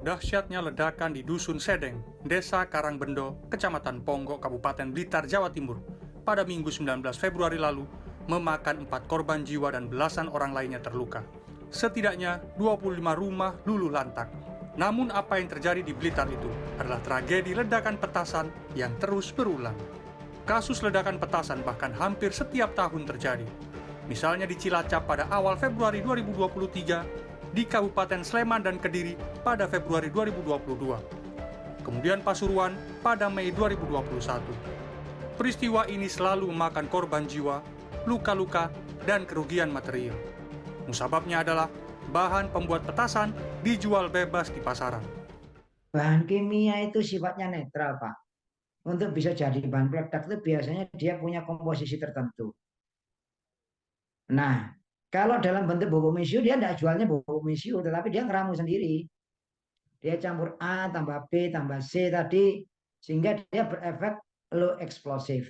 Dahsyatnya ledakan di Dusun Sedeng, Desa Karangbendo, Kecamatan Ponggok, Kabupaten Blitar, Jawa Timur, pada Minggu 19 Februari lalu, memakan 4 korban jiwa dan belasan orang lainnya terluka. Setidaknya 25 rumah luluh lantak. Namun apa yang terjadi di Blitar itu adalah tragedi ledakan petasan yang terus berulang. Kasus ledakan petasan bahkan hampir setiap tahun terjadi. Misalnya di Cilacap pada awal Februari 2023, di Kabupaten Sleman dan Kediri pada Februari 2022. Kemudian Pasuruan pada Mei 2021. Peristiwa ini selalu memakan korban jiwa, luka-luka, dan kerugian material. Musababnya adalah bahan pembuat petasan dijual bebas di pasaran. Bahan kimia itu sifatnya netral, Pak. Untuk bisa jadi bahan peledak itu biasanya dia punya komposisi tertentu. Nah, kalau dalam bentuk bubuk mesiu, dia tidak jualnya bubuk mesiu, tetapi dia ngeramu sendiri. Dia campur A, tambah B, tambah C tadi, sehingga dia berefek low explosive.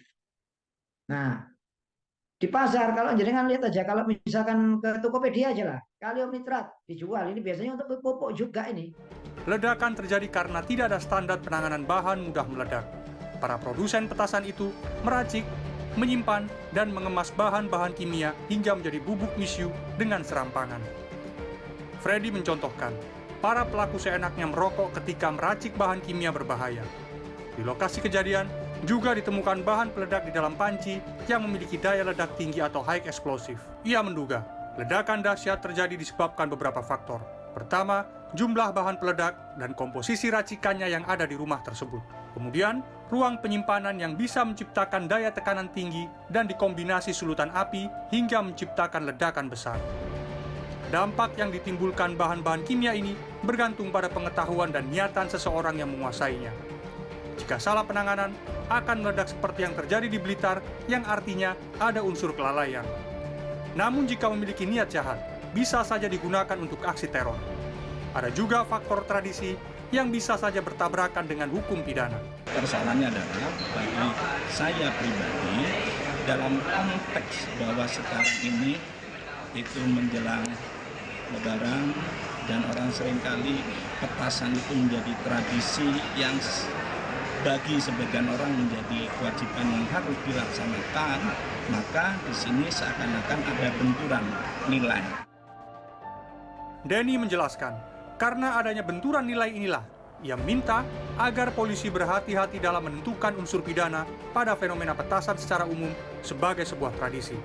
Nah, di pasar, kalau jenengan lihat aja, kalau misalkan ke Tokopedia aja lah, kalium nitrat dijual, ini biasanya untuk pupuk juga ini. Ledakan terjadi karena tidak ada standar penanganan bahan mudah meledak. Para produsen petasan itu meracik, menyimpan, dan mengemas bahan-bahan kimia hingga menjadi bubuk mesiu dengan serampangan. Freddy mencontohkan, para pelaku seenaknya merokok ketika meracik bahan kimia berbahaya. Di lokasi kejadian, juga ditemukan bahan peledak di dalam panci yang memiliki daya ledak tinggi atau high explosive. Ia menduga, ledakan dahsyat terjadi disebabkan beberapa faktor. Pertama, jumlah bahan peledak dan komposisi racikannya yang ada di rumah tersebut. Kemudian, ruang penyimpanan yang bisa menciptakan daya tekanan tinggi dan dikombinasi sulutan api hingga menciptakan ledakan besar. Dampak yang ditimbulkan bahan-bahan kimia ini bergantung pada pengetahuan dan niatan seseorang yang menguasainya. Jika salah penanganan, akan meledak seperti yang terjadi di Blitar, yang artinya ada unsur kelalaian. Namun jika memiliki niat jahat, bisa saja digunakan untuk aksi teror. Ada juga faktor tradisi yang bisa saja bertabrakan dengan hukum pidana. Persoalannya adalah bagi saya pribadi, dalam konteks bahwa sekarang ini itu menjelang Lebaran dan orang seringkali petasan itu menjadi tradisi yang bagi sebagian orang menjadi kewajiban yang harus dilaksanakan, maka di sini seakan-akan ada benturan nilai. Denny menjelaskan, karena adanya benturan nilai inilah, ia minta agar polisi berhati-hati dalam menentukan unsur pidana pada fenomena petasan secara umum sebagai sebuah tradisi.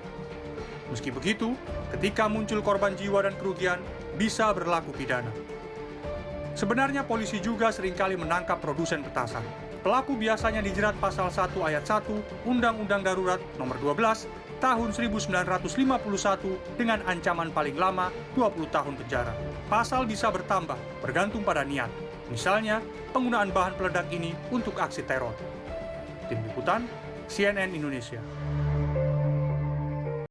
Meski begitu, ketika muncul korban jiwa dan kerugian, bisa berlaku pidana. Sebenarnya polisi juga seringkali menangkap produsen petasan. Pelaku biasanya dijerat pasal 1 ayat 1 Undang-Undang Darurat Nomor 12 Tahun 1951 dengan ancaman paling lama 20 tahun penjara. Pasal bisa bertambah bergantung pada niat. Misalnya, penggunaan bahan peledak ini untuk aksi teror. Tim Liputan, CNN Indonesia.